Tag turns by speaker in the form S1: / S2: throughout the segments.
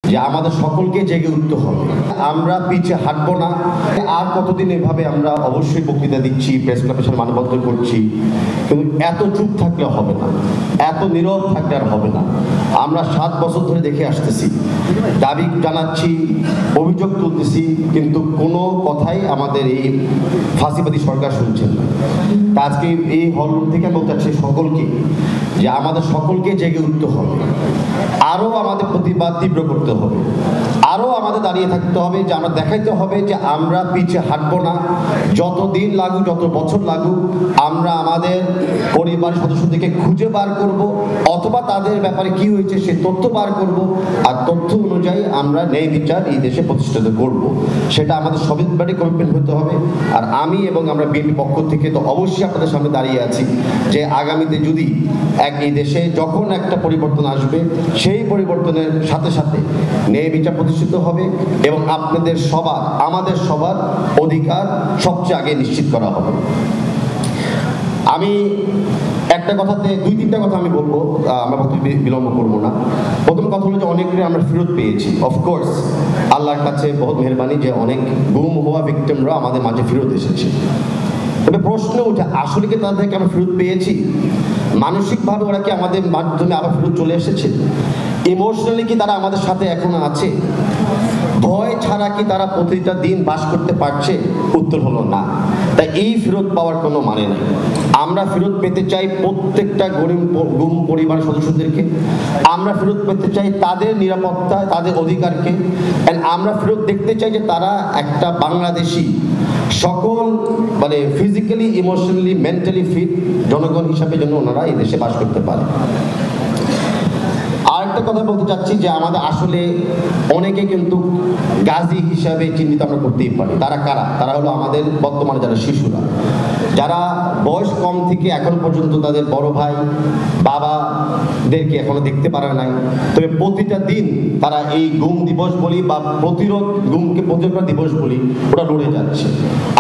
S1: যে আমাদের সকলকে জেগে উঠতে হবে। আমরা পিছে হাঁটবো না। আর কতদিন এভাবে আমরা অবশ্যই বক্তৃতা দিচ্ছি, প্রেস ক্লাবের সামনে মানববন্ধন করছি, কিন্তু এত চুপ থাকলে হবে না, এত নীরব থাকলে আর হবে না। আমরা 7 বছর ধরে দেখে আসতেছি, দাবি জানাচ্ছি, অভিযোগ তুলতেছি, কিন্তু কোনো কথাই আমাদের এই ফাঁসিবাদী সরকার শুনছেন না। তা আজকে এই হলরুম থেকে বলতে চাচ্ছি সকলকে যে আমাদের সকলকে জেগে উঠতে হবে, আরও আমাদের প্রতিবাদ তীব্র করতে হবে, আরও আমাদের দাঁড়িয়ে থাকতে হবে, যে আমরা দেখাইতে হবে যে আমরা পিছে হাঁটবো না। যত দিন লাগুক, যত বছর লাগুক, আমরা আমাদের পরিবার সদস্যদেরকে খুঁজে বার করব, অথবা তাদের ব্যাপারে কি হয়েছে সে তথ্য বার করব, আর তথ্য অনুযায়ী আমরা ন্যায় বিচার এই দেশে প্রতিষ্ঠিত করব। সেটা আমাদের সবারই কমিটমেন্ট হতে হবে। আর আমি এবং আমরা বিএনপি পক্ষ থেকে তো অবশ্যই আপনাদের সামনে দাঁড়িয়ে আছি যে আগামীতে যদি এই দেশে যখন একটা পরিবর্তন আসবে, সেই পরিবর্তনের সাথে সাথে ন্যায় বিচার প্রতিষ্ঠিত হবে এবং আপনাদের সবার, আমাদের সবার অধিকার সবচেয়ে আগে নিশ্চিত করা হবে। আমি একটা কথাতে 2-3টা কথা আমি বলবো, আমরা বিলম্ব করবো না। প্রথম কথা হলো যে অনেককে আমরা ফেরত পেয়েছি। অফকোর্স আল্লাহর কাছে বহুত মেহরবানি যে অনেক গুম হওয়া ভিক্টিমরা আমাদের মাঝে ফেরত এসেছে। তবে প্রশ্ন উঠে, আসলে কি তাদেরকে আমরা ফেরত পেয়েছি? মানসিকভাবে ওরা কি আমাদের মাধ্যমে আবার ফেরত চলে এসেছে? ইমোশনালি কি তারা আমাদের সাথে এখনো আছে? ভয় ছাড়া কি তারা প্রতিটা দিন বাস করতে পারছে? উত্তর হলো না। তাই এই ফেরত পাওয়ার কোনো মানে নেই। আমরা ফেরত পেতে চাই প্রত্যেকটা গুম পরিবারের সদস্যদেরকে, আমরা ফেরত পেতে চাই তাদের নিরাপত্তা, তাদের অধিকারকে, অ্যান্ড আমরা ফেরত দেখতে চাই যে তারা একটা বাংলাদেশি সকল ফিজিক্যালি, ইমোশনালি, মেন্টালি ফিট জনগণ হিসাবে যেন ওনারা এই দেশে বাস করতে পারে। আরেকটা কথা বলতে চাচ্ছি যে আমাদের আসলে অনেকে কিন্তু গাজী হিসাবে চিহ্নিত আমরা করতেই পারি। তারা কারা? তারা হলো আমাদের বর্তমানে যারা শিশুরা, যারা বয়স কম থেকে এখন পর্যন্ত তাদের বড় ভাই বাবাদেরকে এখনো দেখতে পারে নাই। তবে প্রতিটা দিন তারা এই গুম দিবস বলি বা গুমকে প্রতিরোধ দিবস বলি, ওটা লড়ে যাচ্ছে।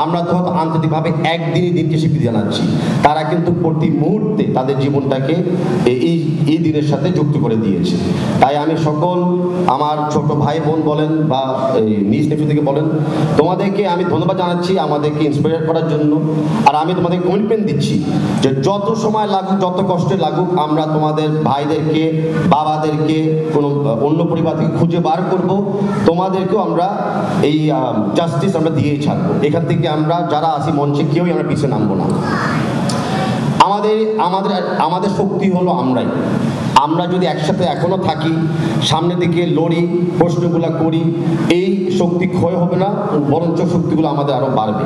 S1: আমরা তো হয়তো আন্তর্জাতিকভাবে একদিনই দিনকে স্বীকৃতি জানাচ্ছি, তারা কিন্তু প্রতি মুহূর্তে তাদের জীবনটাকে এই দিনের সাথে যুক্ত করে দিয়েছে। তাই আমি সকল আমার ছোট ভাই বোন বলেন বা নিজ নেফু থেকে বলেন, তোমাদেরকে আমি ধন্যবাদ জানাচ্ছি আমাদেরকে ইন্সপায়ার করার জন্য। আর আমি তোমাদের কমিটমেন্ট দিচ্ছি যে যত সময় লাগুক, যত কষ্টে লাগুক, আমরা তোমাদের ভাইদেরকে, বাবাদেরকে, কোনো অন্য পরিবার থেকে খুঁজে বার করব। তোমাদেরকেও আমরা এই জাস্টিস আমরা দিয়েই ছাড়বো। এখান থেকে আমরা যারা আছি মঞ্চে কেউই আমরা পিছিয়ে নামবো না। আমাদের শক্তি হলো আমরাই। আমরা যদি একসাথে এখনো থাকি, সামনের দিকে লড়ি, প্রশ্নগুলো করি, এই শক্তি ক্ষয় হবে না, বরঞ্চ শক্তিগুলো আমাদের আরো বাড়বে।